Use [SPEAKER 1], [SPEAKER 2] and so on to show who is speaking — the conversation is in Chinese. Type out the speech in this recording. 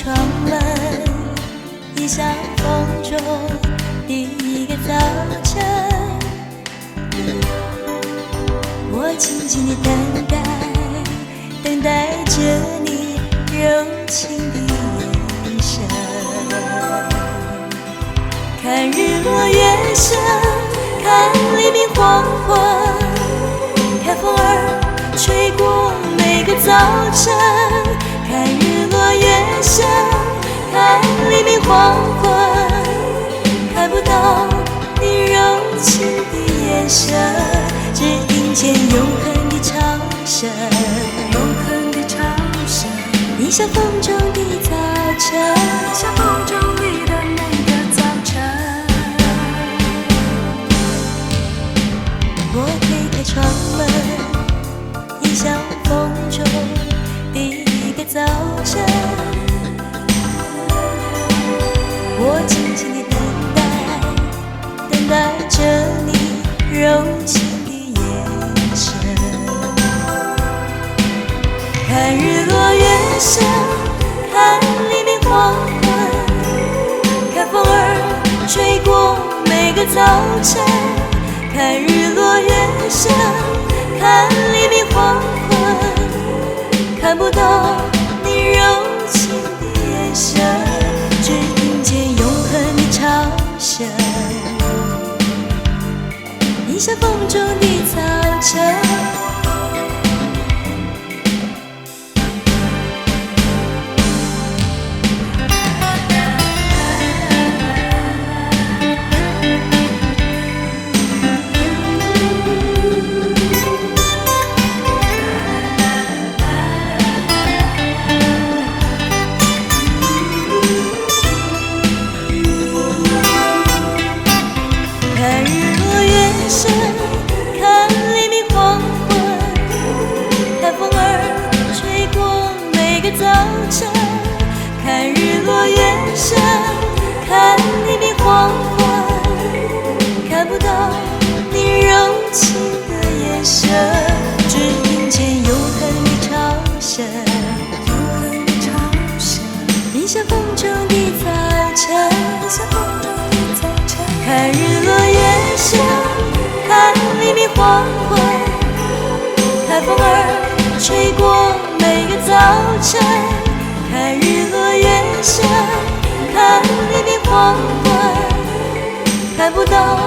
[SPEAKER 1] 窗门，一晓风中第一个早晨，我静静地等待，等待着你柔情的眼神。看日落月升，看黎明黄昏，看风儿吹过每个早晨。看日落月升，看黎明黄昏，看不到你柔情的眼神，只听见永恒的唱声，永恒的唱声。你像风中的早晨，像风中里的每个早晨。我推开窗门，一晓风中第一个早晨，我静静地等待，等待着你柔情的眼神。看日落月升，看黎明黄昏，看风儿吹过每个早晨。看日落月升，看黎明黄昏，看不到你柔情的眼神，只听见永恒的唱声。你像风中的早晨。看日落月升，看黎明黄昏，看风儿吹过每个早晨。看日落月升，看黎明黄昏，看不到你柔情的眼神，只听见永恒的唱声，永恒的唱声。你像风中的早晨，像风中的早晨。看日落月升，看黎明黄昏，看风儿吹过每个早晨。看日落月升，看黎明黄昏，看不到